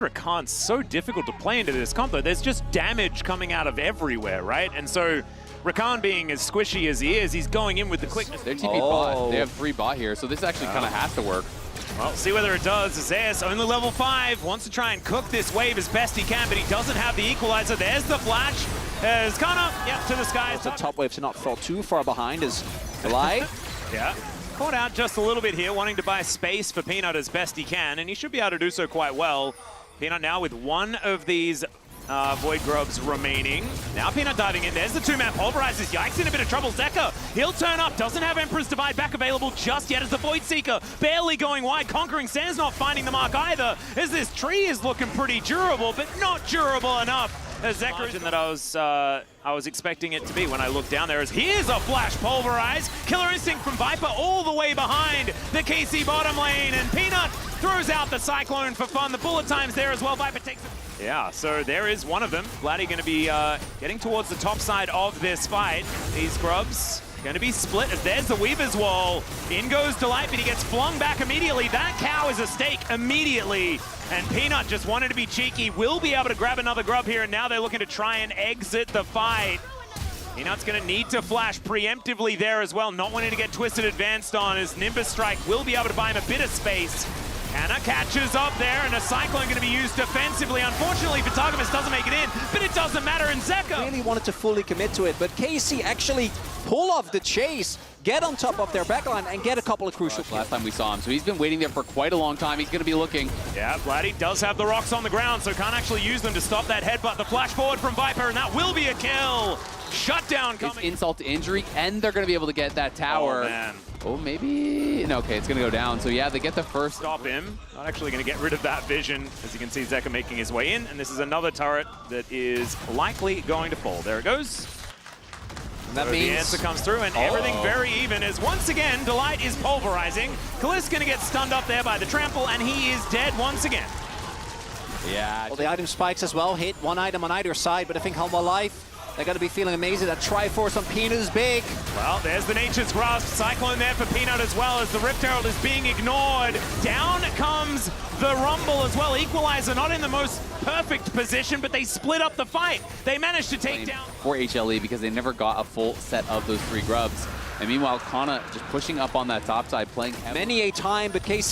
Rakan's so difficult to play into this comp, though. There's just damage coming out of everywhere, right? And so Rakan being as squishy as he is, he's going in with the quickness. They're TP bot. They have 3 bot here, so this actually kind of has to work. Well, see whether it does. Zeus, only level 5, wants to try and cook this wave as best he can, but he doesn't have the equalizer. There's the flash. As Connor, to the skies. The top wave to not fall too far behind is Delay. Yeah. Caught out just a little bit here, wanting to buy space for Peanut as best he can, and he should be able to do so quite well. Peanut now with one of these Void Grubs remaining. Now Peanut diving in. There's the 2-man pulverizes. Yikes, in a bit of trouble. Zeka, he'll turn up. Doesn't have Emperor's Divide back available just yet as the Void Seeker barely going wide. Conquering Sands not finding the mark either, as this tree is looking pretty durable, but not durable enough. As Zeka that I was expecting it to be when I looked down there. As here's a flash pulverize. Killer Instinct from Viper all the way behind the KC bottom lane, and Peanut throws out the Cyclone for fun. The bullet time's there as well. Viper takes it. Yeah, so there is one of them. Vladdy going to be getting towards the top side of this fight. These grubs going to be split as there's the Weaver's Wall. In goes Delight, but he gets flung back immediately. That cow is a stake immediately. And Peanut just wanted to be cheeky. Will be able to grab another grub here, and now they're looking to try and exit the fight. Peanut's going to need to flash preemptively there as well, not wanting to get twisted advanced on, as Nimbus Strike will be able to buy him a bit of space. Anna catches up there, and a Cyclone going to be used defensively. Unfortunately, Vitagomus doesn't make it in, but it doesn't matter in Zeka. Really wanted to fully commit to it, but KC actually pull off the chase, get on top of their backline, and get a couple of crucial kills. Last time we saw him, so he's been waiting there for quite a long time. He's going to be looking. Yeah, Vladdy does have the rocks on the ground, so can't actually use them to stop that headbutt. The flash forward from Viper, and that will be a kill. Shutdown coming. It's insult to injury, and they're going to be able to get that tower. Oh, man. Oh, maybe? No, okay, it's going to go down. So, yeah, they get the first. Stop him. Not actually going to get rid of that vision. As you can see, Zeka making his way in, and this is another turret that is likely going to fall. There it goes. And that so means the answer comes through, and everything very even, as once again, Delight is pulverizing. Kalist going to get stunned up there by the trample, and he is dead once again. Yeah. Well, the item spikes as well, hit one item on either side, but I think Hanwha Life, they're going to be feeling amazing. That Triforce on Peanut is big. Well, there's the Nature's Grasp. Cyclone there for Peanut as well, as the Rift Herald is being ignored. Down comes the Rumble as well. Equalizer not in the most perfect position, but they split up the fight. They managed to take down for HLE because they never got a full set of those 3 grubs. And meanwhile, Kana just pushing up on that top side, playing heavily. Many a time, but KC,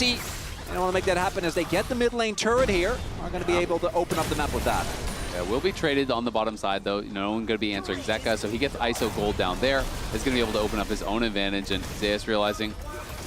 they don't want to make that happen as they get the mid lane turret here. Are going to be able to open up the map with that. Yeah, will be traded on the bottom side, though. No one going to be answering Zeka, so he gets ISO gold down there. He's going to be able to open up his own advantage, and Zeus realizing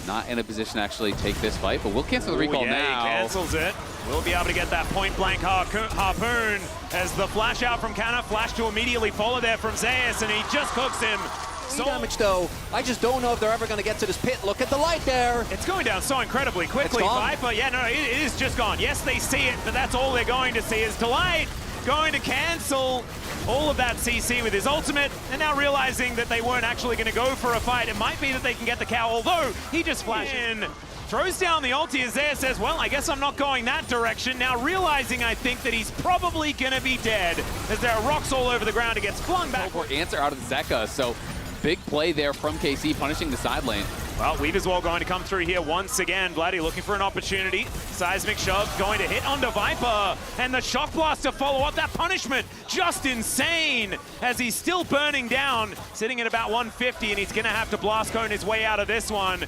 not in a position to actually take this fight, but we'll cancel the recall now. He cancels it. We'll be able to get that point-blank harpoon as the flash out from Kana, flash to immediately follow there from Zeus, and he just cooks him. So damage though, I just don't know if they're ever going to get to this pit. Look at the light there. It's going down so incredibly quickly. Viper, yeah, no, it is just gone. Yes, they see it, but that's all they're going to see is Delight going to cancel all of that CC with his ultimate, and now realizing that they weren't actually going to go for a fight. It might be that they can get the cow, although he just flashes in. Throws down the ulti as Zaya says, well, I guess I'm not going that direction. Now realizing, I think, that he's probably going to be dead as there are rocks all over the ground. He gets flung back. Answer out of Zeka, so big play there from KC, punishing the side lane. Well, Weaver's Wall going to come through here once again. Vladdy looking for an opportunity. Seismic shove going to hit onto Viper. And the Shock Blast to follow up. That punishment just insane as he's still burning down. Sitting at about 150, and he's going to have to blast cone his way out of this one.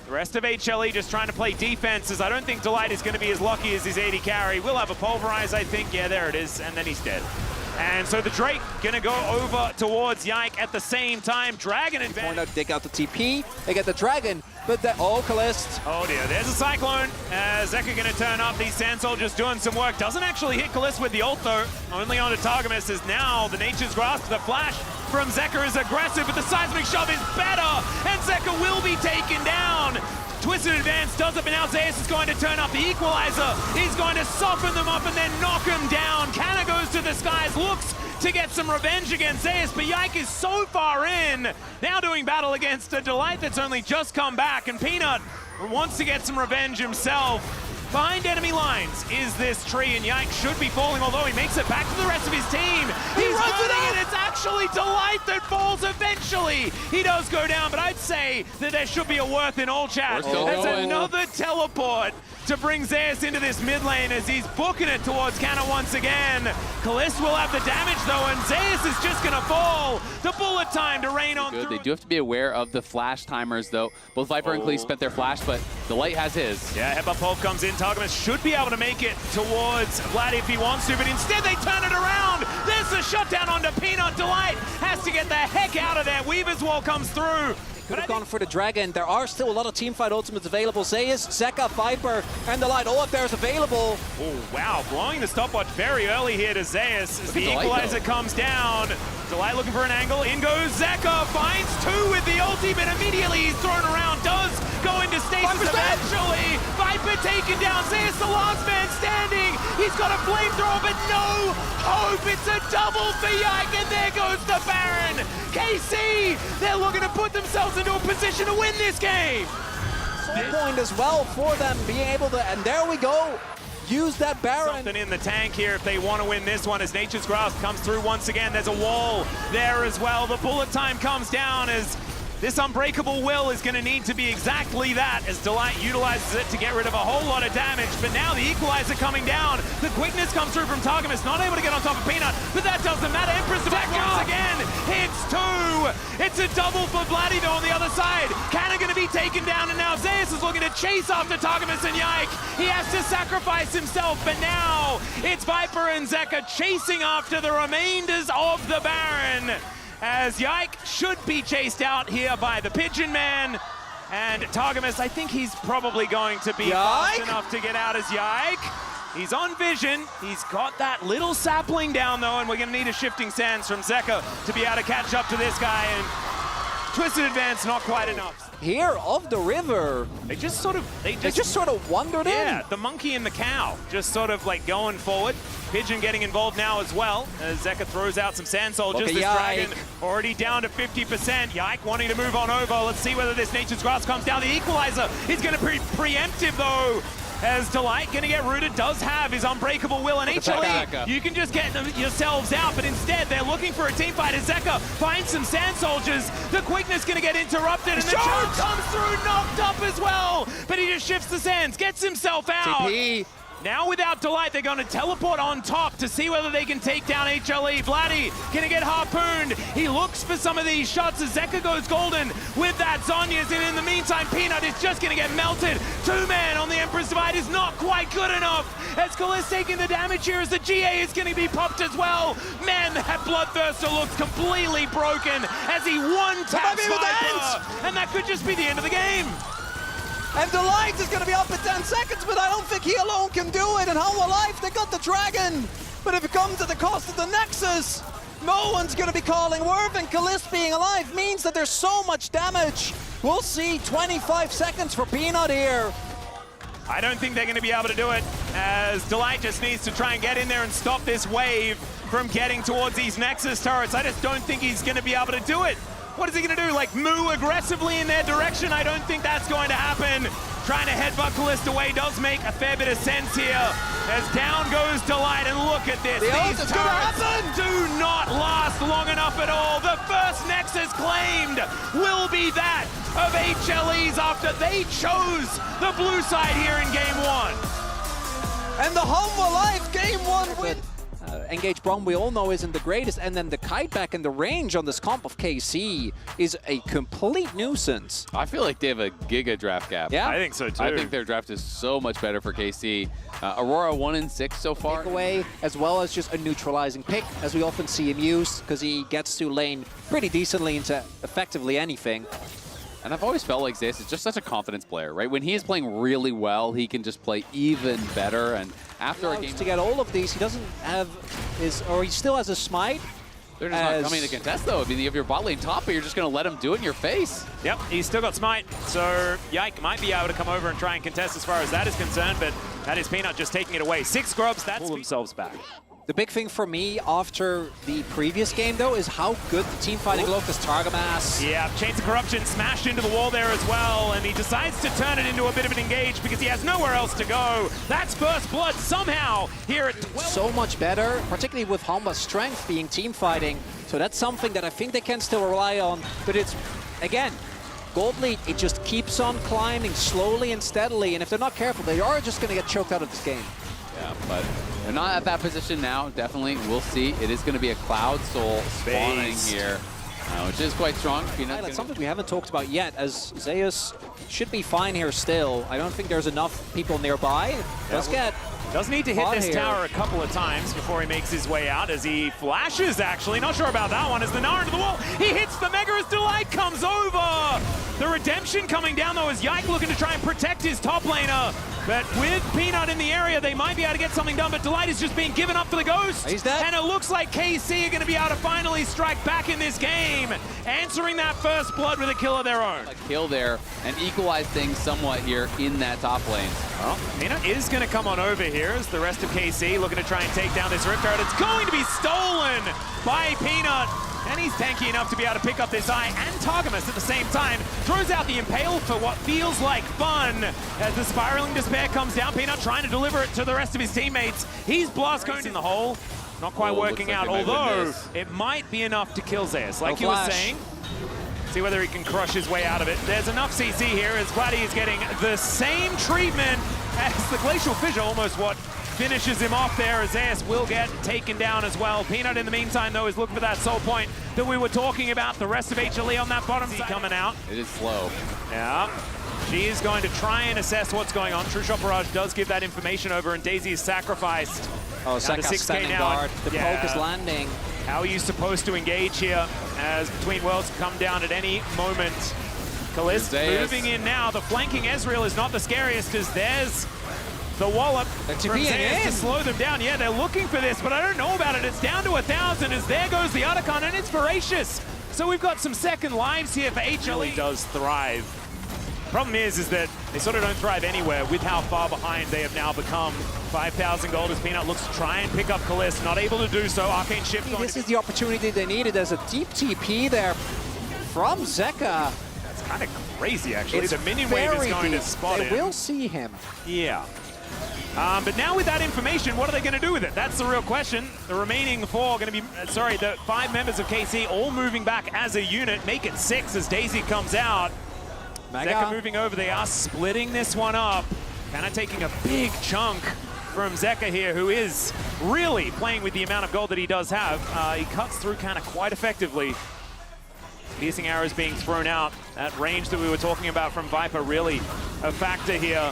The rest of HLE just trying to play defense, as I don't think Delight is going to be as lucky as his AD carry. We'll have a Pulverize, I think. Yeah, there it is. And then he's dead. And so the Drake gonna go over towards Yike at the same time. Dragon advantage. Dig out the TP. They get the Dragon, but the Kalist. Oh dear, there's a Cyclone. Zeka gonna turn up. These Sand Soldiers doing some work. Doesn't actually hit Kalist with the ult though. Only on Targamas is now the Nature's Grasp. The flash from Zeka is aggressive, but the Seismic Shove is better. And Zeka will be taken down. Twisted Advance does it, but now Zeus is going to turn up the Equalizer. He's going to soften them up and then knock him down. Kana goes to the skies, looks to get some revenge against Zeus, but Yike is so far in. Now doing battle against a Delight that's only just come back, and Peanut wants to get some revenge himself. Behind enemy lines is this tree, and Yike should be falling, although he makes it back to the rest of his team. He's running, and it's actually Delight that falls eventually. He does go down, but I'd say that there should be a worth in all chat. There's another teleport to bring Zeus into this mid lane as he's booking it towards Canna once again. Kalist will have the damage though, and Zeus is just gonna fall. The bullet time to rain on through. They do have to be aware of the flash timers though. Both Viper and Khalees spent their flash, but Delight has his. Yeah, Headbutt Pulp comes in. Targamas should be able to make it towards Vladdy if he wants to, but instead they turn it around. There's the shutdown onto Peanut. Delight has to get the heck out of there. Weaver's Wall comes through. Could have gone for the Dragon. There are still a lot of teamfight ultimates available. Zeus, Zeka, Viper, and Delight, all of theirs available. Oh, wow. Blowing the stopwatch very early here to Zeus as the equalizer comes down. Delight looking for an angle. In goes Zeka. Finds two with the ulti, but immediately he's thrown around. Does go into stasis eventually. Viper taken down. Zeus, the last man standing. He's got a flamethrower, but no hope. It's a double for Yike, and there goes the Baron. KC, they're looking to put themselves into a position to win this game. Point as well for them being able to, and there we go. Use that Baron. Something in the tank here if they want to win this one as Nature's Grasp comes through once again. There's a wall there as well. The bullet time comes down as this Unbreakable Will is going to need to be exactly that as Delight utilizes it to get rid of a whole lot of damage. But now the equalizer coming down. The quickness comes through from Targamas, not able to get on top of Peanut, but that doesn't matter. Empress Divide once again hits two. It's a double for Vladdy though on the other side. Canna going to be taken down, and now Zeus is looking to chase after Targamas and Yike. He has to sacrifice himself, but now it's Viper and Zeka chasing after the remainders of the Baron. As Yike should be chased out here by the Pigeon Man. And Targamas, I think he's probably going to be fast enough to get out as Yike. He's on vision. He's got that little sapling down though, and we're going to need a shifting sands from Zeka to be able to catch up to this guy. And Twisted Advance, not quite enough. Here of the river. They just sort of wandered in. Yeah, the monkey and the cow just sort of like going forward. Pigeon getting involved now as well as Zeka throws out some sand soldiers. This Dragon already down to 50%. Yike wanting to move on over. Let's see whether this Nature's Grasp comes down. The equalizer is going to be preemptive though. As Delight going to get rooted, does have his Unbreakable Will, and HLE, you can just get them yourselves out, but instead they're looking for a team fight as Zeka finds some sand soldiers. The quickness going to get interrupted, and the charge comes through, knocked up as well, but he just shifts the sands, gets himself out. TP. Now without Delight, they're going to teleport on top to see whether they can take down HLE. Vladdy gonna get harpooned. He looks for some of these shots as Zeka goes golden with that Zhonya's, and in the meantime, Peanut is just gonna get melted. Two-man on the Emperor's Divide is not quite good enough as Kalist taking the damage here as the GA is gonna be popped as well. Man, that Bloodthirster looks completely broken as he one-taps Viper, and that could just be the end of the game. And Delight is going to be up in 10 seconds, but I don't think he alone can do it. And Hanwha Life, they got the Dragon. But if it comes at the cost of the Nexus, no one's going to be calling Worth, and Kalist being alive means that there's so much damage. We'll see 25 seconds for Peanut here. I don't think they're going to be able to do it, as Delight just needs to try and get in there and stop this wave from getting towards these Nexus turrets. I just don't think he's going to be able to do it. What is he going to do? Like moo aggressively in their direction? I don't think that's going to happen. Trying to headbutt Kalist away does make a fair bit of sense here. As down goes Delight, and look at this. These turrets do not last long enough at all. The first Nexus claimed will be that of HLEs after they chose the blue side here in game one. And the Hanwha Life game one win. Engage Brom, we all know, isn't the greatest, and then the kite back and the range on this comp of KC is a complete nuisance. I feel like they have a giga draft gap. Yeah, I think so too. I think their draft is so much better for KC. Aurora 1-6 so far. Away, as well as just a neutralizing pick, as we often see him use, because he gets to lane pretty decently into effectively anything. And I've always felt like Zeus is just such a confidence player, right? When he is playing really well, he can just play even better. And after a game to get all of these, he doesn't have his, or he still has a smite. They're just not coming to contest, though. I mean, you have your bot lane top, but you're just going to let him do it in your face. Yep, he's still got smite, so Yike might be able to come over and try and contest as far as that is concerned, but that is Peanut just taking it away. 6 grubs, that's pull themselves back. The big thing for me after the previous game, though, is how good the team fighting looked as Targamas. Yeah, Chains of Corruption smashed into the wall there as well, and he decides to turn it into a bit of an engage because he has nowhere else to go. That's first blood somehow here at 12. So much better, particularly with Hanwha's strength being team fighting. So that's something that I think they can still rely on. But it's, again, gold lead, it just keeps on climbing slowly and steadily, and if they're not careful, they are just going to get choked out of this game. Yeah, but they're not at that position now, definitely. We'll see. It is going to be a Cloud Soul spawning here, which is quite strong. That's something we haven't talked about yet, as Zeus should be fine here still. I don't think there's enough people nearby. Let's get... Does need to hit this here. tower a couple of times before he makes his way out, as he flashes, actually. Not sure about that one, as the Nara into the wall. He hits the Mega as Delight comes over. The redemption coming down, though, as Yike looking to try and protect his top laner. But with Peanut in the area, they might be able to get something done, but Delight is just being given up for the Ghost. He's dead. And it looks like KC are going to be able to finally strike back in this game, answering that first blood with a kill of their own. A kill there and equalize things somewhat here in that top lane. Well, Peanut is going to come on over here as the rest of KC looking to try and take down this Rift Guard. It's going to be stolen by Peanut. And he's tanky enough to be able to pick up this eye and Targamas at the same time. Throws out the Impale for what feels like fun. As the Spiraling Despair comes down, Peanut trying to deliver it to the rest of his teammates. He's blast going in the hole. Not quite working out, although it might be enough to kill Zeus. Like you were saying, see whether he can crush his way out of it. There's enough CC here as Vladdy is getting the same treatment as the Glacial Fissure, almost what finishes him off there, as Zeus will get taken down as well. Peanut, in the meantime, though, is looking for that soul point that we were talking about. The rest of HLE on that bottom side coming out. It is slow. Yeah. She is going to try and assess what's going on. True Shot Barrage does give that information over, and Daisy is sacrificed. Oh, Saka's standing guard. The poke is landing. How are you supposed to engage here as Between Worlds come down at any moment? Kalist moving in now. The flanking Ezreal is not the scariest, as there's the wallop from Zeus to slow them down. Yeah, they're looking for this, but I don't know about it. It's down to 1,000 as there goes the Otacon, and it's voracious. So we've got some second lives here for HLE. Does thrive. Problem is that they sort of don't thrive anywhere with how far behind they have now become. 5,000 gold as Peanut looks to try and pick up Kalist, not able to do so. Arcane Shift going. This is the opportunity they needed. There's a deep TP there from Zeka. That's kind of crazy, actually. It's the minion wave is going to spot him. They will see him. Yeah. But now with that information, what are they going to do with it? That's the real question. The remaining four going to be, the 5 members of KC all moving back as a unit. Make it 6 as Daisy comes out. Zeka moving over. They are splitting this one up. Kind of taking a big chunk from Zeka here, who is really playing with the amount of gold that he does have. He cuts through kind of quite effectively. Piercing arrows being thrown out. That range that we were talking about from Viper really a factor here.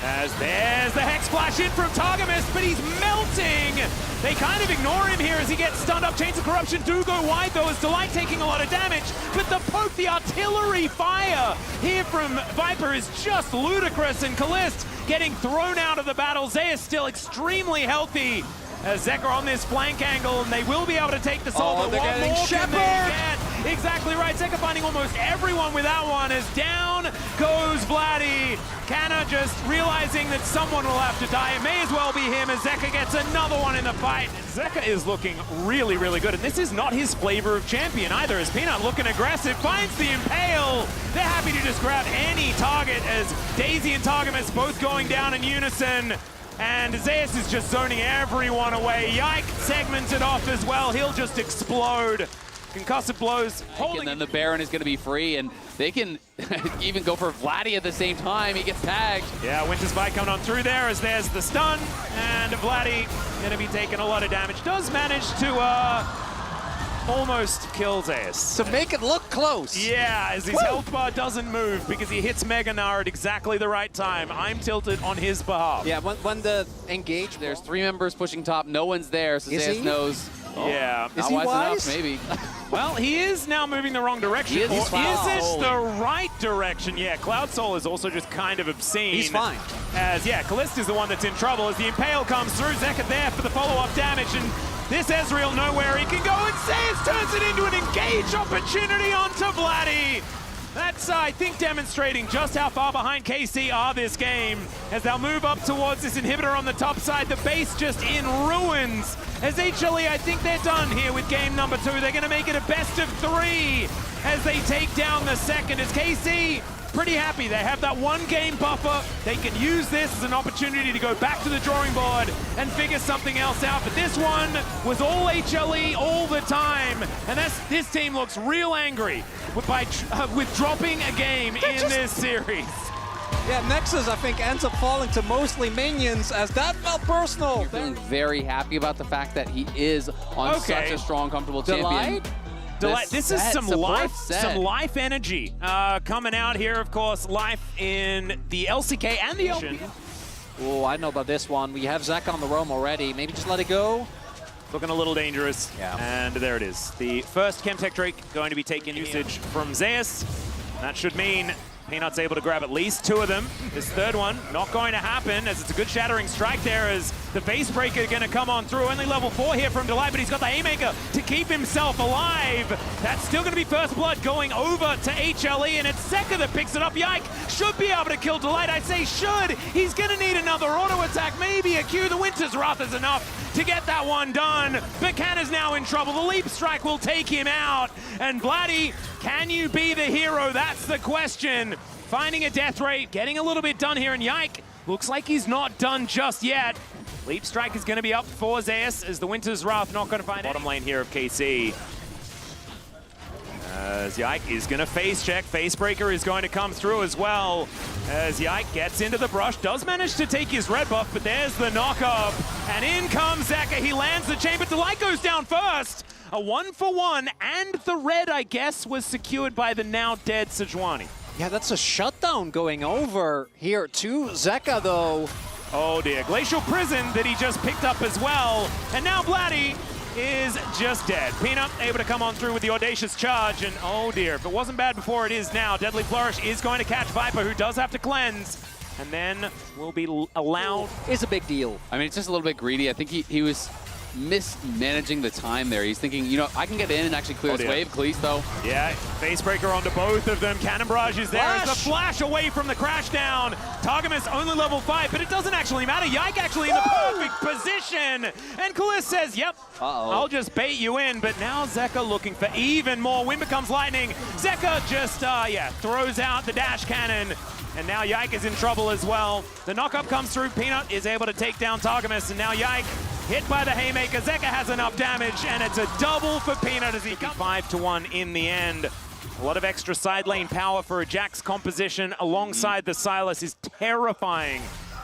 As there's the Hex Flash in from Targamas, but he's melting! They kind of ignore him here as he gets stunned up. Chains of Corruption do go wide, though, as Delight taking a lot of damage. But the poke, the artillery fire here from Viper is just ludicrous, and Kalist getting thrown out of the battle. Zeus still extremely healthy. As Zeka on this flank angle, and they will be able to take the soul, but what more can they get? Exactly right, Zeka finding almost everyone with that one, as down goes Vladdy. Canna just realizing that someone will have to die. It may as well be him, as Zeka gets another one in the fight. Zeka is looking really, really good, and this is not his flavor of champion either, as Peanut looking aggressive, finds the Impale. They're happy to just grab any target, as Daisy and Targamas both going down in unison. And Zeus is just zoning everyone away. Yike segmented off as well. He'll just explode. Concussive blows. And then the Baron is going to be free, and they can even go for Vladdy at the same time. He gets tagged. Yeah, Winter's Bite coming on through there as there's the stun. And Vladdy going to be taking a lot of damage. Does manage to almost kill Zeus. To make it look close. Yeah, as his health bar doesn't move because he hits Mega Gnar at exactly the right time. I'm tilted on his behalf. Yeah, when the engage... There's 3 members pushing top. No one's there, so Zeus knows. Yeah. Is he wise? Enough, maybe. Well, he is now moving the wrong direction. Is this the right direction? Yeah, Cloud Soul is also just kind of obscene. He's fine. As, Kalist is the one that's in trouble as the Impale comes through. Zeka there for the follow-up damage, and this Ezreal nowhere he can go, and Zeus turns it into an engage opportunity onto Vladdy. That's, I think, demonstrating just how far behind KC are this game as they'll move up towards this inhibitor on the top side. The base just in ruins. As HLE, I think they're done here with game number 2. They're going to make it a best of 3 as they take down the second. As KC pretty happy. They have that one game buffer. They can use this as an opportunity to go back to the drawing board and figure something else out. But this one was all HLE all the time. And this team looks real angry with dropping a game in this series. Yeah, Nexus, I think, ends up falling to mostly minions, as that felt personal. You're feeling very happy about the fact that he is on such a strong, comfortable champion. Delight. This is some life energy coming out here, of course. Life in the LCK and the Ocean. Oh, I know about this one. We have Zach on the roam already. Maybe just let it go. Looking a little dangerous. Yeah. And there it is. The first Chemtech Drake going to be taking usage from Zeus. That should mean Peanut's able to grab at least 2 of them. This third one not going to happen, as it's a good shattering strike there, as the base breaker going to come on through. Only level 4 here from Delight, but he's got the haymaker to keep himself alive. That's still going to be first blood going over to HLE, and it's Zeka that picks it up. Yike should be able to kill Delight. I say should. He's going to need another auto attack, maybe a Q. The Winter's Wrath is enough to get that one done. But Can is now in trouble. The leap strike will take him out. And Vladdy, can you be the hero? That's the question. Finding a death rate, getting a little bit done here, and Yike looks like he's not done just yet. Leap strike is going to be up for Zeus, as the Winter's Wrath not going to find bottom lane here of KC. As Yike is going to face check. Facebreaker is going to come through as well. As Yike gets into the brush, does manage to take his red buff, but there's the knock-up. And in comes Zeka. He lands the chain, but Delight goes down first. A 1-for-1, and the red, I guess, was secured by the now dead Sejuani. Yeah, that's a shutdown going over here to Zeka, though. Oh dear, Glacial Prison that he just picked up as well. And now Vladdy is just dead. Peanut able to come on through with the audacious charge, and oh dear, if it wasn't bad before, it is now. Deadly Flourish is going to catch Viper, who does have to cleanse, and then will be allowed. Is a big deal. I mean, it's just a little bit greedy. I think he was mismanaging the time there. He's thinking, you know, I can get in and actually clear this wave. Kalisto. Yeah, Facebreaker onto both of them. Cannon Barrage is there. It's a flash away from the crash down. Targamas only level 5, but it doesn't actually matter. Yike actually in the perfect position. And Kalis says, yep, I'll just bait you in. But now Zeka looking for even more. Wind becomes lightning. Zeka just, throws out the dash cannon. And now Yike is in trouble as well. The knock-up comes through. Peanut is able to take down Targamas, and now Yike hit by the haymaker. Zeka has enough damage, and it's a double for Peanut as he comes 5-1 in the end. A lot of extra side lane power for a Jax composition alongside the Sylas is terrifying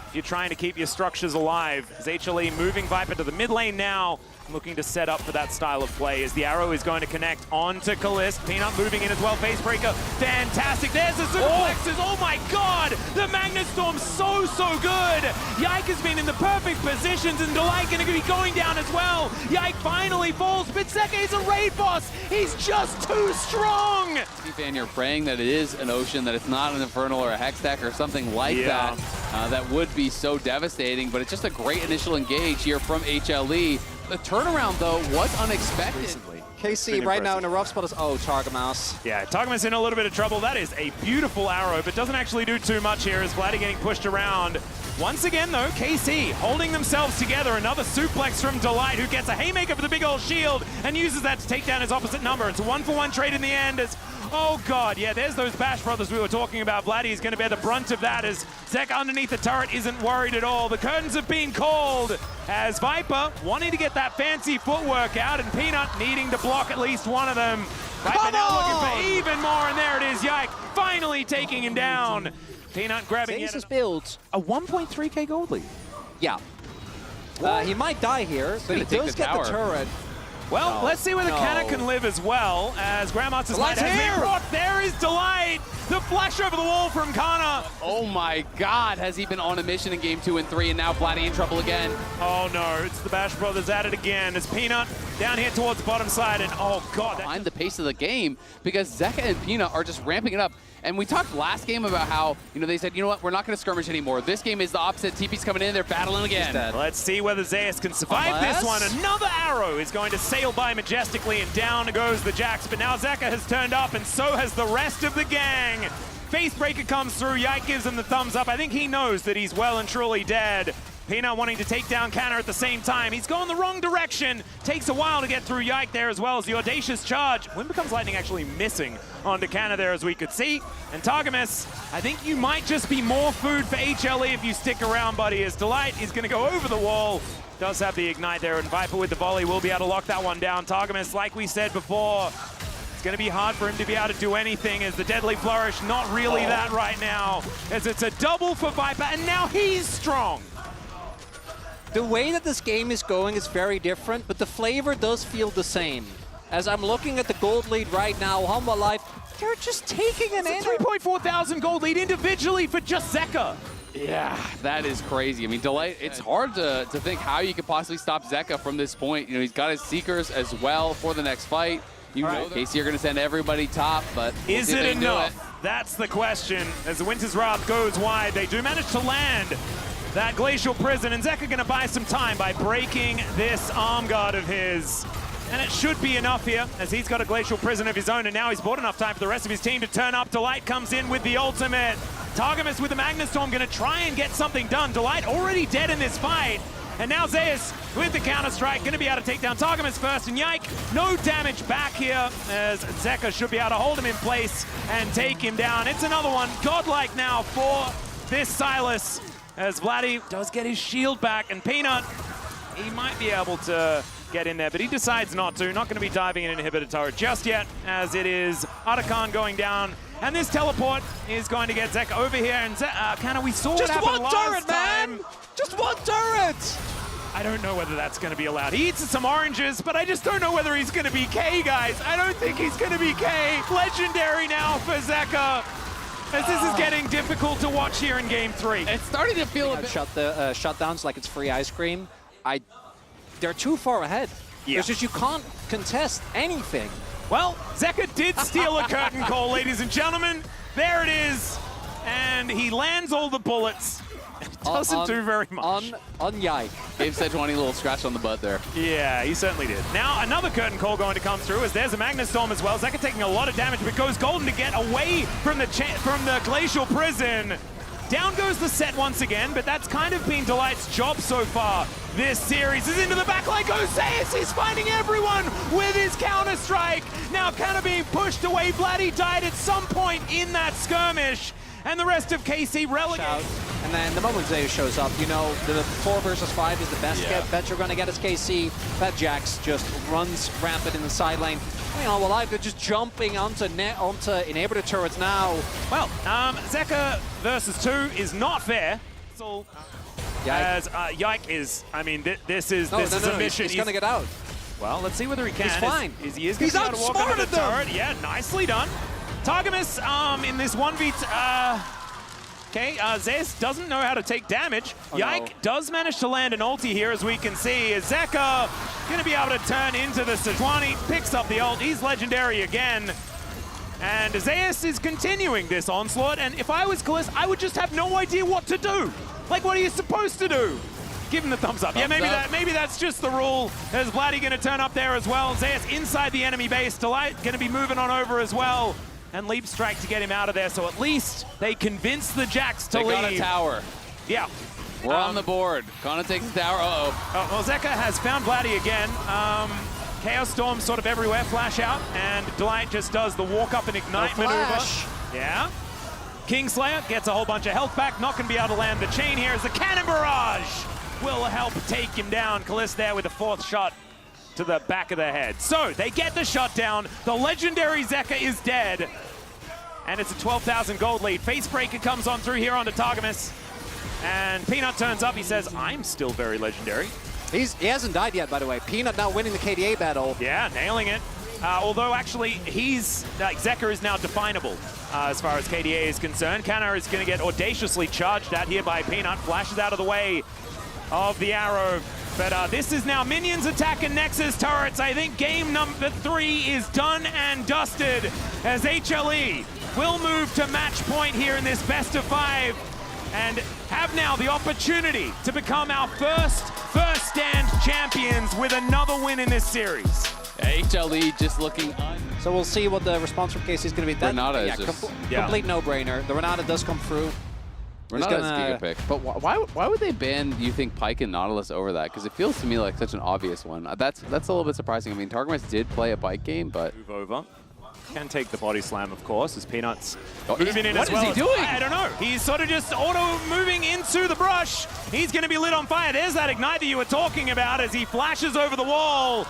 if you're trying to keep your structures alive. As HLE moving Viper to the mid lane now, looking to set up for that style of play, as the arrow is going to connect onto Kalist. Peanut moving in as well. Facebreaker, fantastic. There's the superplexes. Oh my god! The Magnet Storm so good. Yike has been in the perfect positions, and Delight going to be going down as well. Yike finally falls, but Zeka is a raid boss. He's just too strong. Fan, you're praying that it is an Ocean, that it's not an Infernal or a Hextech or something like that. That would be so devastating, but it's just a great initial engage here from HLE. The turnaround, though, was unexpected. Recently. KC right now in a rough spot is, Targamas. Yeah, Targamas in a little bit of trouble. That is a beautiful arrow, but doesn't actually do too much here as Vladdy getting pushed around. Once again, though, KC holding themselves together. Another suplex from Delight, who gets a haymaker for the big old shield and uses that to take down his opposite number. It's a 1-for-1 trade in the end as, oh god, yeah, there's those Bash brothers we were talking about. Vladdy is going to bear the brunt of that as Zeka underneath the turret isn't worried at all. The curtains have been called as Viper wanting to get that fancy footwork out, and Peanut needing to block at least one of them. Viper now looking for even more, and there it is. Yike finally taking him down. Peanut grabbing Zeus builds a 1.3k gold lead. Yeah. He might die here, but he does get the turret. Well, let's see whether Canna can live as well, as Grandmaster's Light has been brought. There is Delight! The flash over the wall from Kana. Oh my god, has he been on a mission in game 2 and 3, and now Vladdy in trouble again? Oh no, it's the Bash Brothers at it again. As Peanut down here towards the bottom side, and oh god. Behind the pace of the game, because Zeka and Peanut are just ramping it up. And we talked last game about how, you know, they said, you know what, we're not going to skirmish anymore. This game is the opposite. TP's coming in, they're battling again. Let's see whether Zeus can survive this one. Another arrow is going to sail by majestically, and down goes the Jax. But now Zeka has turned up, and so has the rest of the gang. Facebreaker comes through. Yike gives him the thumbs up. I think he knows that he's well and truly dead. Peanut wanting to take down Canna at the same time. He's going the wrong direction. Takes a while to get through Yike there as well as the audacious charge. Wind Becomes Lightning actually missing onto Canna there as we could see. And Targamas, I think you might just be more food for HLE if you stick around, buddy, as Delight is going to go over the wall. Does have the ignite there, and Viper with the volley will be able to lock that one down. Targamas, like we said before, it's going to be hard for him to be able to do anything as the Deadly Flourish, not really that right now, as it's a double for Viper, and now he's strong. The way that this game is going is very different, but the flavor does feel the same. As I'm looking at the gold lead right now, Hanwha Life, they're just taking an It's a 3.4 thousand gold lead individually for just Zeka. Yeah, that is crazy. I mean, Delight, it's hard to think how you could possibly stop Zeka from this point. You know, he's got his Seekers as well for the next fight. You know, Casey, you're going to send everybody top, but we'll is it enough? That's the question. As the Winter's Wrath goes wide, they do manage to land that Glacial Prison, and Zeka going to buy some time by breaking this arm guard of his. And it should be enough here, as he's got a Glacial Prison of his own, and now he's bought enough time for the rest of his team to turn up. Delight comes in with the ultimate. Targamas with the Magnustorm going to try and get something done. Delight already dead in this fight. And now Zeus with the counter-strike, going to be able to take down Targamas first, and Yike, no damage back here, as Zeka should be able to hold him in place and take him down. It's another one, godlike now for this Silas, as Vladdy does get his shield back, and Peanut, he might be able to get in there, but he decides not to. Not going to be diving an inhibitor turret just yet, as it is Atakan going down. And this teleport is going to get Zeka over here. And Canna, we saw what happened last time. Just one turret, man! Just one turret! I don't know whether that's going to be allowed. He eats some oranges, but I just don't know whether he's going to be K, guys. I don't think he's going to be K. Legendary now for Zeka, as this is getting difficult to watch here in Game 3. It's starting to feel a bit... Shutdowns like it's free ice cream. They're too far ahead. Yeah. It's just you can't contest anything. Well, Zeka did steal a curtain call, ladies and gentlemen. There it is. And he lands all the bullets. Doesn't do very much. On Yike. Gave Sejuani a little scratch on the butt there. Yeah, he certainly did. Now, another curtain call going to come through, as there's a Magnustorm as well. Zeka taking a lot of damage, but goes golden to get away from the Glacial Prison. Down goes the set once again, but that's kind of been Delight's job so far. This series is into the backline, goes Zeus, he's finding everyone with his counter-strike. Now Canna being pushed away, Vladdy died at some point in that skirmish, and the rest of KC relegated. And then the moment Zeus shows up, you know, the 4 versus 5 is the best bet you're going to get as KC. That Jax just runs rampant in the side lane. You know, well, they're just jumping onto inhibitor turrets now. Well, Zeka versus 2 is not fair. So, as Yike is, I mean, this is a mission. He's going to get out. Well, let's see whether he can. He's fine. He's outsmarted them. Yeah, nicely done. Targamas in this 1v2. Okay, Zeus doesn't know how to take damage. Yike does manage to land an ulti here, as we can see. Zeka going to be able to turn into the Sejuani, picks up the ult. He's legendary again. And Zeus is continuing this onslaught, and if I was Kaliss, I would just have no idea what to do. Like, what are you supposed to do? Give him the thumbs up. Maybe that's just the rule. There's Vladdy going to turn up there as well. Zeus inside the enemy base. Delight going to be moving on over as well. And Leap Strike to get him out of there, so at least they convince the Jax to leave. They got a tower. Yeah. We're on the board. Kana takes the tower. Well, Zeka has found Vladdy again. Chaos Storm sort of everywhere, flash out, and Delight just does the walk up and ignite maneuver. Yeah. Kingslayer gets a whole bunch of health back, not going to be able to land the chain here as the Cannon Barrage will help take him down. Kaliss there with the 4th shot to the back of the head. So they get the shutdown. The legendary Zeka is dead. And it's a 12,000 gold lead. Facebreaker comes on through here onto Targamas. And Peanut turns up. He says, I'm still very legendary. He hasn't died yet, by the way. Peanut now winning the KDA battle. Yeah, nailing it. Although actually, Zeka is now definable as far as KDA is concerned. Canna is going to get audaciously charged at here by Peanut. Flashes out of the way of the arrow. But this is now minions attacking Nexus turrets. I think game number 3 is done and dusted, as HLE will move to match point here in this best of 5 and have now the opportunity to become our first stand champions with another win in this series. HLE just looking... So we'll see what the response from KC is going to be. Renata is complete no-brainer. The Renata does come through. We're not a Giga pick, but why would they ban, you think, Pyke and Nautilus over that? Because it feels to me like such an obvious one. That's a little bit surprising. I mean, Targamas did play a Pyke game, but... Move over. Can take the body slam, of course, as Peanut's moving in what as well. What is he doing? I don't know. He's sort of just auto-moving into the brush. He's going to be lit on fire. There's that ignite that you were talking about as he flashes over the wall.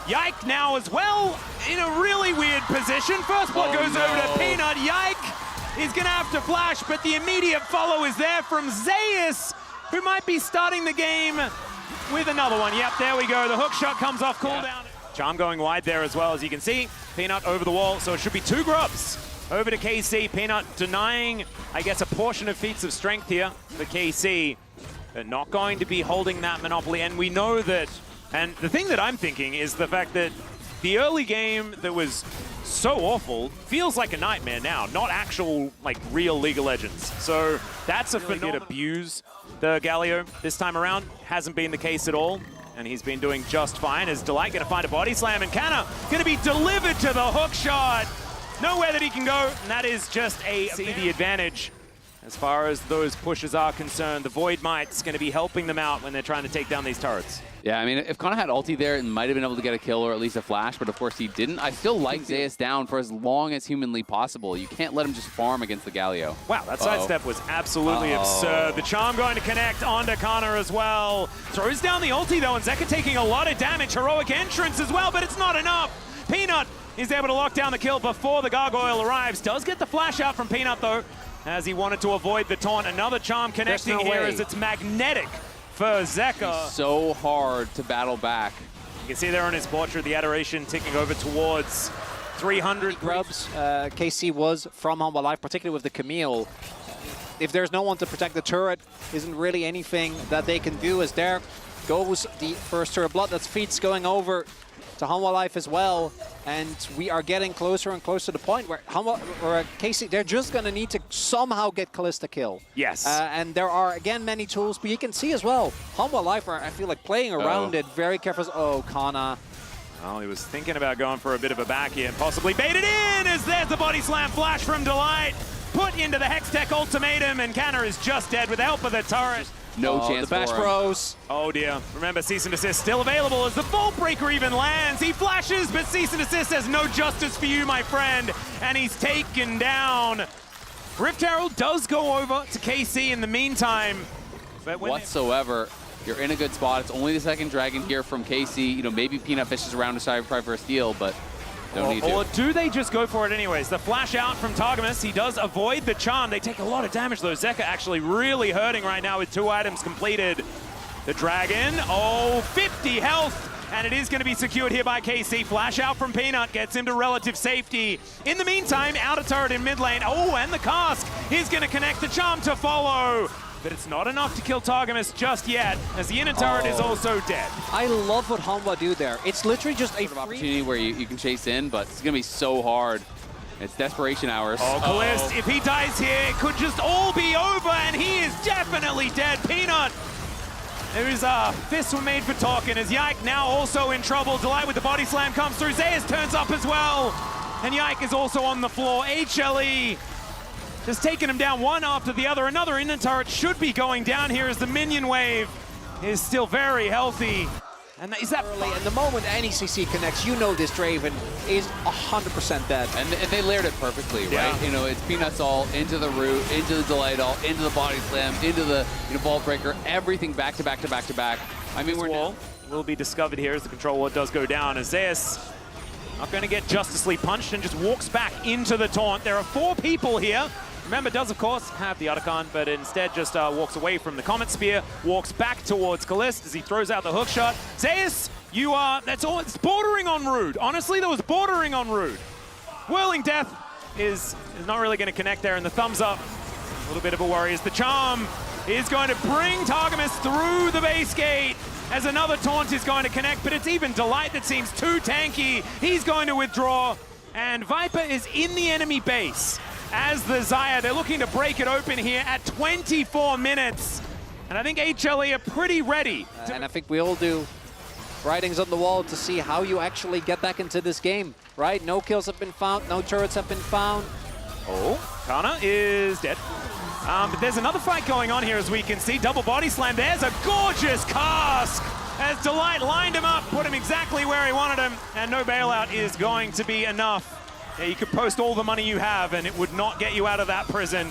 Yike now as well in a really weird position. First blood goes over to Peanut. Yike is going to have to flash, but the immediate follow is there from Zeus, who might be starting the game with another one. Yep, there we go. The hook shot comes off cooldown. Charm going wide there as well, as you can see. Peanut over the wall, so it should be 2 grubs over to KC. Peanut denying, I guess, a portion of feats of strength here for KC. But not going to be holding that monopoly, and we know that. And the thing that I'm thinking is the fact that the early game that was so awful feels like a nightmare now, not actual, like, real League of Legends. So that's a phenomenon. Abuse the Galio this time around. Hasn't been the case at all. And he's been doing just fine. Is Delight going to find a body slam? And Canna going to be delivered to the hook shot. Nowhere that he can go. And that is just the advantage as far as those pushes are concerned. The Void Might's going to be helping them out when they're trying to take down these turrets. Yeah, I mean, if Kana had ulti there, it might have been able to get a kill or at least a flash, but of course he didn't. I still like Zeus down for as long as humanly possible. You can't let him just farm against the Galio. Wow, that sidestep was absolutely absurd. The charm going to connect onto Kana as well. Throws down the ulti though, and Zeka taking a lot of damage. Heroic entrance as well, but it's not enough. Peanut is able to lock down the kill before the Gargoyle arrives. Does get the flash out from Peanut though, as he wanted to avoid the taunt. Another charm connecting here as it's magnetic for Zeka. It's so hard to battle back. You can see there on his portrait the adoration ticking over towards 300 grubs. KC was from Hanwha Life, particularly with the Camille. If there's no one to protect the turret, isn't really anything that they can do, as there goes the first turret blood. That's Feats going over to Hanwha Life as well, and we are getting closer and closer to the point where Hanwha or KC, they're just going to need to somehow get Kalista kill. Yes. And there are, again, many tools, but you can see as well, Hanwha Life are, I feel like, playing around it very careful. Oh, Kana. Well, he was thinking about going for a bit of a back here and possibly baited in, as there's the body slam flash from Delight. Put into the Hextech ultimatum, and Kana is just dead with the help of the turret. No chance the Bash for him. Bros. Oh dear. Remember, cease and desist still available as the Vault Breaker even lands. He flashes, but cease and desist has no justice for you, my friend. And he's taken down. Rift Herald does go over to KC in the meantime. But whatsoever, you're in a good spot. It's only the second dragon here from KC. You know, maybe Peanut fishes around to try for a steal, but don't need to. Or do they just go for it anyways? The flash out from Targamas. He does avoid the charm. They take a lot of damage though. Zeka actually really hurting right now with 2 items completed. The dragon, 50 health, and it is going to be secured here by KC. Flash out from Peanut gets him to relative safety. In the meantime, outer turret in mid lane. And the cask is going to connect the charm to follow. But it's not enough to kill Targamas just yet, as the inner turret is also dead. I love what Hanwha do there. It's literally just a sort of opportunity where you can chase in, but it's going to be so hard. It's desperation hours. Kalist, if he dies here, it could just all be over, and he is definitely dead. Peanut, whose fists were made for talking, as Yike now also in trouble. Delight with the body slam comes through. Zeus turns up as well, and Yike is also on the floor. HLE just taking him down one after the other. Another inner turret should be going down here as the minion wave is still very healthy. And is that early? And the moment any CC connects, you know this Draven is 100% dead. And they layered it perfectly, right? You know, it's Peanuts all into the root, into the Delight all, into the body slam, into the Vault Breaker, everything back to back to back to back. I mean, wall will be discovered here as the control ward does go down. As Zeus not going to get justicely punched and just walks back into the taunt. There are 4 people here. Remember, does of course have the Otacon, but instead just walks away from the Comet Spear, walks back towards Kalist as he throws out the hook shot. Zeus, you are, that's all, it's bordering on rude. Honestly, that was bordering on rude. Whirling Death is not really going to connect there, and the thumbs up, a little bit of a worry as the charm is going to bring Targamas through the base gate as another taunt is going to connect, but it's even Delight that seems too tanky. He's going to withdraw, and Viper is in the enemy base. As the Xayah, they're looking to break it open here at 24 minutes. And I think HLE are pretty ready. And I think we all do. Writings on the wall to see how you actually get back into this game, right? No kills have been found, no turrets have been found. Kana is dead. But there's another fight going on here, as we can see. Double body slam. There's a gorgeous cask as Delight lined him up, put him exactly where he wanted him, and no bailout is going to be enough. Yeah, you could post all the money you have, and it would not get you out of that prison.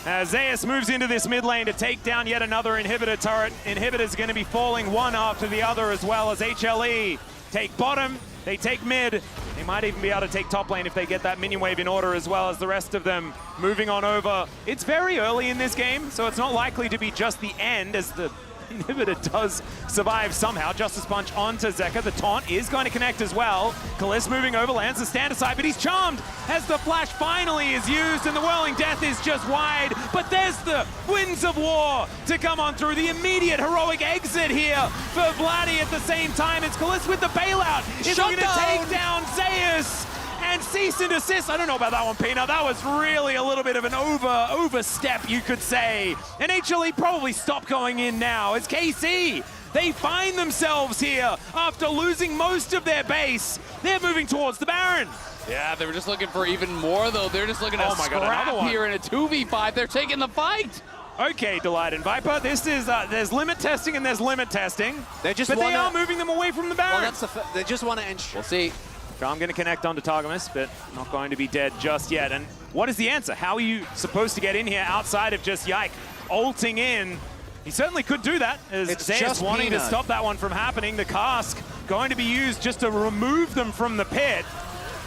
As Zeus moves into this mid lane to take down yet another inhibitor turret. Inhibitors going to be falling one after the other, as well as HLE take bottom, they take mid. They might even be able to take top lane if they get that minion wave in order, as well as the rest of them moving on over. It's very early in this game, so it's not likely to be just the end, as the inhibitor does survive somehow. Justice Punch onto Zeka. The taunt is going to connect as well. Kaliss moving over, lands the stand aside, but he's charmed as the flash finally is used, and the Whirling Death is just wide. But there's the Winds of War to come on through. The immediate heroic exit here for Vladdy at the same time. It's Kaliss with the bailout. Is going to take down Zeus and cease and desist. I don't know about that one, Peanut. That was really a little bit of an overstep, you could say. And HLE probably stop going in now. It's KC. They find themselves here after losing most of their base. They're moving towards the Baron. Yeah, they were just looking for even more, though. They're just looking to scrap here in a 2v5. They're taking the fight. Okay, Delight and Viper, this is, there's limit testing and there's limit testing. They are moving them away from the Baron. Well, they just want to ensure. We'll see. I'm going to connect onto Targamas, but not going to be dead just yet. And what is the answer? How are you supposed to get in here outside of just Yike ulting in? He certainly could do that, as Zeus wanting to stop that one from happening. The cask going to be used just to remove them from the pit.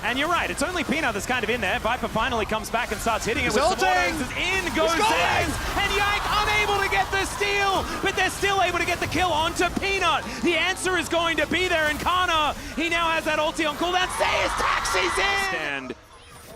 And you're right, it's only Peanut that's kind of in there. Viper finally comes back and starts hitting it with some autos. In goes Zeus, and Yike unable to get the steal, but they're still able to get the kill onto Peanut. The answer is going to be there, and Kana, he now has that ulti on cooldown. Zeus taxis in! And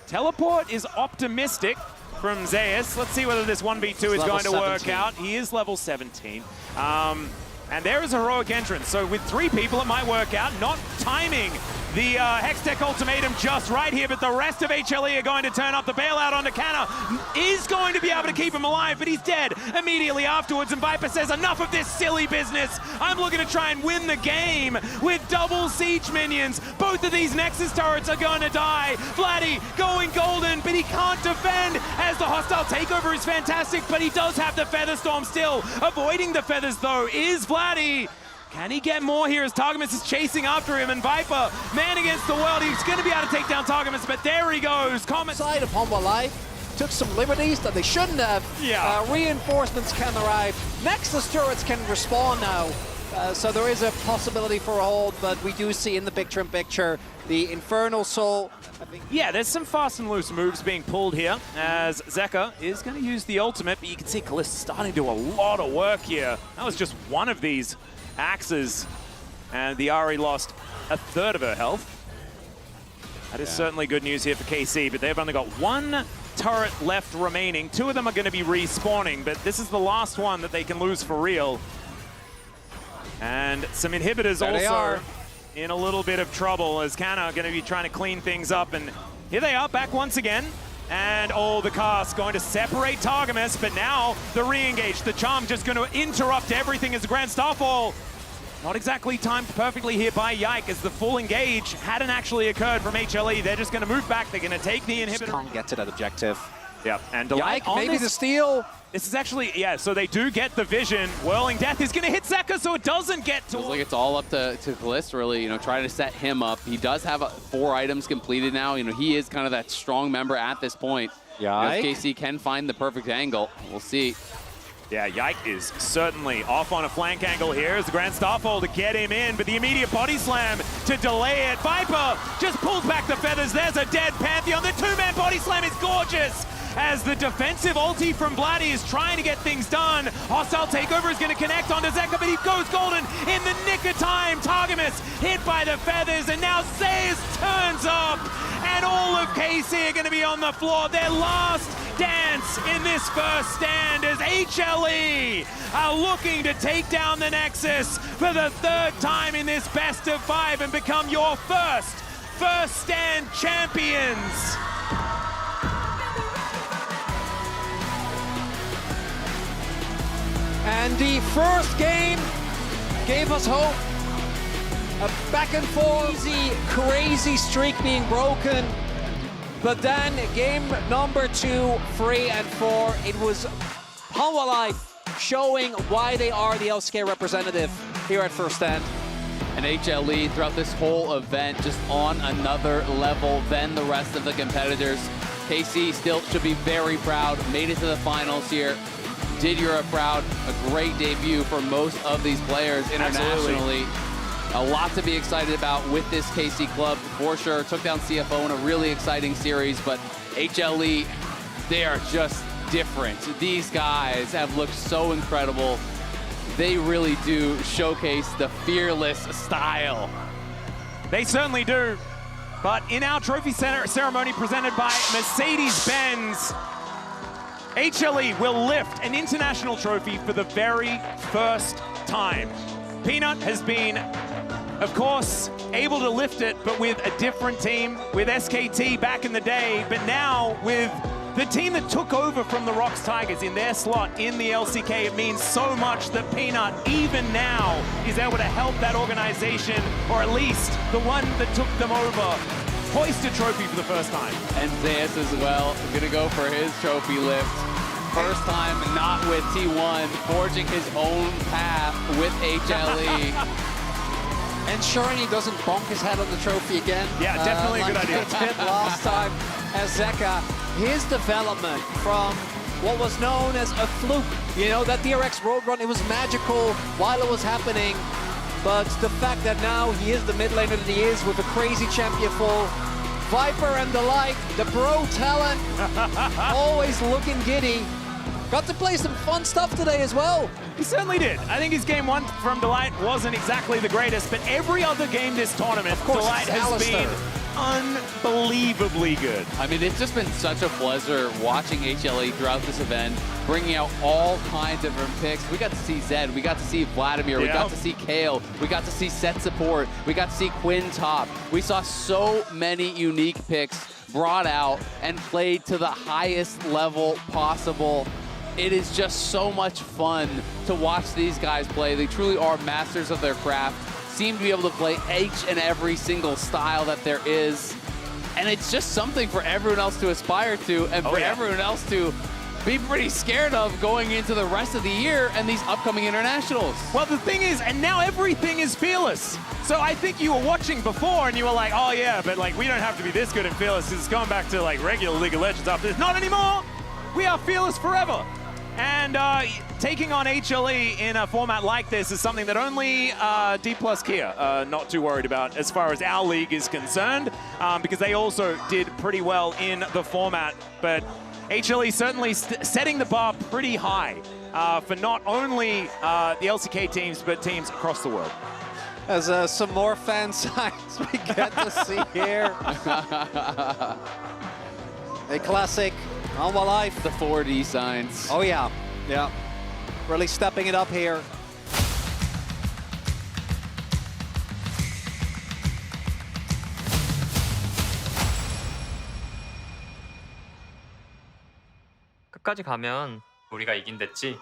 teleport is optimistic from Zeus. Let's see whether this 1v2 is going to work out. He is level 17. And there is a heroic entrance, so with 3 people it might work out. Not timing the Hextech ultimatum just right here, but the rest of HLE are going to turn up. The bailout onto Kana is going to be able to keep him alive, but he's dead immediately afterwards, and Viper says, enough of this silly business. I'm looking to try and win the game with double siege minions. Both of these Nexus turrets are going to die. Vladdy going golden, but he can't defend, as the hostile takeover is fantastic, but he does have the Featherstorm still. Avoiding the feathers, though, is Vladdy. Can he get more here as Targamas is chasing after him, and Viper, man against the world, he's going to be able to take down Targamas, but there he goes. Comet side of Hanwha Life took some liberties that they shouldn't have. Yeah. Reinforcements can arrive. Nexus turrets can respawn now, so there is a possibility for a hold, but we do see in the picture the Infernal Soul. Yeah, there's some fast and loose moves being pulled here, as Zeka is going to use the ultimate, but you can see Kaliss starting to do a lot of work here. That was just one of these axes, and the Ahri lost a third of her health. That is certainly good news here for KC, but they've only got 1 turret left remaining. 2 of them are going to be respawning, but this is the last one that they can lose for real. And some inhibitors also in a little bit of trouble, as Kana are going to be trying to clean things up, and here they are back once again. And the cask going to separate Targamas, but now the re-engage. The charm just going to interrupt everything as the Grand Starfall. Not exactly timed perfectly here by Yike, as the full engage hadn't actually occurred from HLE. They're just going to move back. They're going to take the inhibitor. Just can't get to that objective. Yeah, and Delight on maybe the steal. This is actually, yeah, so they do get the vision. Whirling Death is going to hit Zeka, so it doesn't get to... Feels like it's all up to Kaliss, really, you know, trying to set him up. He does have 4 items completed now. You know, he is kind of that strong member at this point. Yeah. You know, if KC can find the perfect angle, we'll see. Yeah, Yike is certainly off on a flank angle here as the Grand Starfall to get him in, but the immediate body slam to delay it. Viper just pulls back the feathers. There's a dead Pantheon. The 2-man body slam is gorgeous, as the defensive ulti from Vladdy is trying to get things done. Hostile takeover is going to connect onto Zeka, but he goes golden in the nick of time. Targamas hit by the feathers, and now Zeus turns up, and all of KC are going to be on the floor. Their last dance in this first stand, as HLE are looking to take down the Nexus for the 3rd time in this best of 5 and become your first stand champions. And the first game gave us hope. A back and forth, easy, crazy streak being broken. But then game number 2, 3, and 4, it was Hanwha Life showing why they are the LCK representative here at First Stand. And HLE throughout this whole event just on another level than the rest of the competitors. KC still should be very proud, made it to the finals here. Did Europe proud, a great debut for most of these players internationally. Absolutely. A lot to be excited about with this KC club, for sure. Took down CFO in a really exciting series, but HLE, they are just different. These guys have looked so incredible. They really do showcase the fearless style. They certainly do. But in our trophy ceremony presented by Mercedes-Benz, HLE will lift an international trophy for the very first time. Peanut has been, of course, able to lift it, but with a different team, with SKT back in the day, but now with the team that took over from the Rocks Tigers in their slot in the LCK. It means so much that Peanut, even now, is able to help that organization, or at least the one that took them over, hoist a trophy for the first time. And Zeus as well, gonna go for his trophy lift. First time not with T1, forging his own path with HLE. Ensuring he doesn't bonk his head on the trophy again. Yeah, definitely a good idea. Like he did last time as Zeka. His development from what was known as a fluke, you know, that DRX road run, it was magical while it was happening. But the fact that now he is the mid laner that he is with a crazy champion full, Viper and the like, the bro talent, always looking giddy. Got to play some fun stuff today as well. He certainly did. I think his game 1 from Delight wasn't exactly the greatest, but every other game this tournament, Delight has been unbelievably good. I mean, it's just been such a pleasure watching HLE throughout this event, bringing out all kinds of different picks. We got to see Zed, we got to see Vladimir, we got to see Kale, we got to see Set Support, we got to see Quinn Top. We saw so many unique picks brought out and played to the highest level possible. It is just so much fun to watch these guys play. They truly are masters of their craft, seem to be able to play each and every single style that there is. And it's just something for everyone else to aspire to and for everyone else to be pretty scared of going into the rest of the year and these upcoming internationals. Well, the thing is, and now everything is fearless. So I think you were watching before and you were like, oh yeah, but like we don't have to be this good in fearless because it's going back to like regular League of Legends after this. Not anymore. We are fearless forever. And taking on HLE in a format like this is something that only D plus Kia not too worried about as far as our league is concerned, because they also did pretty well in the format. But HLE certainly setting the bar pretty high for not only the LCK teams, but teams across the world. As some more fan signs we get to see here. A classic Hanwha Life. The 4D signs. Oh yeah, yeah. Really stepping it up here. 끝까지 가면 우리가 이긴댔지.